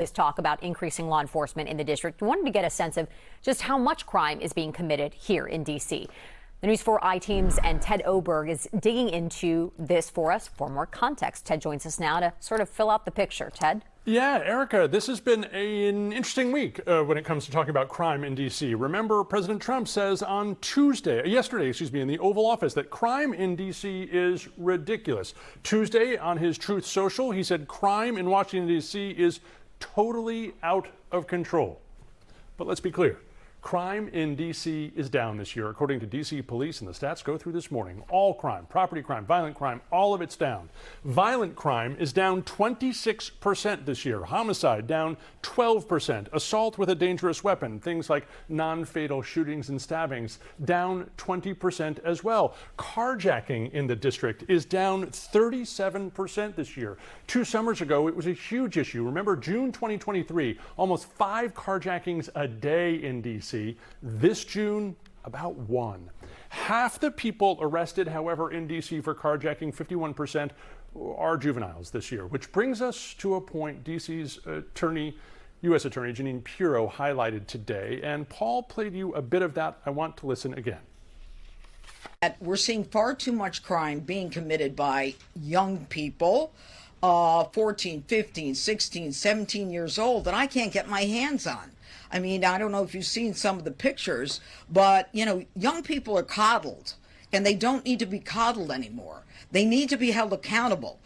This talk about increasing law enforcement in the district. We wanted to get a sense of just how much crime is being committed here in D.C. The News 4 I-Teams and Ted Oberg is digging into this for us for more context. Ted joins us now to sort of fill out the picture. Ted? Yeah, Erica, this has been an interesting week when it comes to talking about crime in D.C. Remember, President Trump says on yesterday, in the Oval Office that crime in D.C. is ridiculous. Tuesday, on his Truth Social, he said crime in Washington, D.C. is totally out of control. But let's be clear. Crime in D.C. is down this year, according to D.C. police, and the stats go through this morning. All crime, property crime, violent crime, all of it's down. Violent crime is down 26% this year. Homicide down 12%. Assault with a dangerous weapon, things like non-fatal shootings and stabbings, down 20% as well. Carjacking in the district is down 37% this year. 2 summers ago, it was a huge issue. Remember, June 2023, almost 5 carjackings a day in D.C. This June, about 1. Half the people arrested, however, in D.C. for carjacking, 51%, are juveniles this year, which brings us to a point D.C.'s U.S. Attorney Jeanine Pirro highlighted today. And Paul played you a bit of that. I want to listen again. We're seeing far too much crime being committed by young people, 14, 15, 16, 17 years old, that I can't get my hands on. I mean, I don't know if you've seen some of the pictures, but, you know, young people are coddled, and they don't need to be coddled anymore. They need to be held accountable.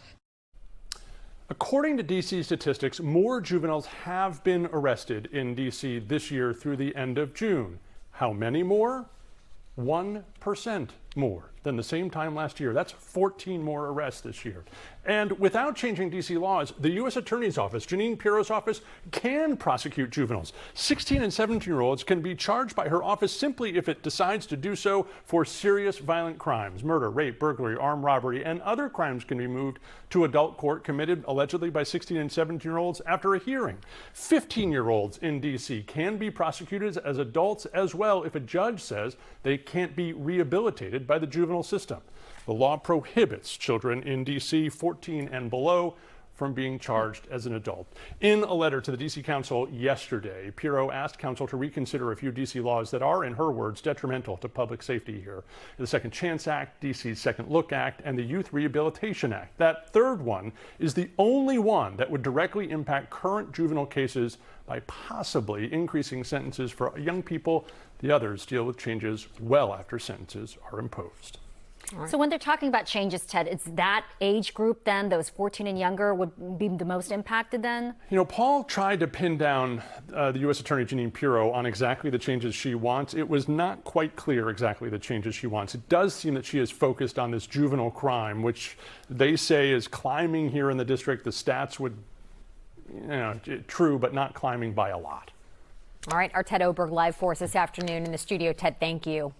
According to D.C. statistics, more juveniles have been arrested in D.C. this year through the end of June. How many more? 1% more than the same time last year. That's 14 more arrests this year. And without changing D.C. laws, the U.S. Attorney's Office, Jeanine Pirro's office, can prosecute juveniles. 16 and 17-year-olds can be charged by her office simply if it decides to do so for serious violent crimes. Murder, rape, burglary, armed robbery, and other crimes can be moved to adult court committed allegedly by 16 and 17-year-olds after a hearing. 15-year-olds in D.C. can be prosecuted as adults as well if a judge says they can't be rehabilitated by the juvenile system. The law prohibits children in D.C. 14 and below from being charged as an adult. In a letter to the D.C. Council yesterday, Pirro asked Council to reconsider a few D.C. laws that are, in her words, detrimental to public safety here. The Second Chance Act, D.C.'s Second Look Act, and the Youth Rehabilitation Act. That third one is the only one that would directly impact current juvenile cases by possibly increasing sentences for young people. The others deal with changes well after sentences are imposed. Right. So when they're talking about changes, Ted, it's that age group then, those 14 and younger, would be the most impacted then? You know, Paul tried to pin down the U.S. Attorney Jeanine Pirro on exactly the changes she wants. It was not quite clear exactly the changes she wants. It does seem that she is focused on this juvenile crime, which they say is climbing here in the district. The stats would, true, but not climbing by a lot. All right, our Ted Oberg live for us this afternoon in the studio. Ted, thank you.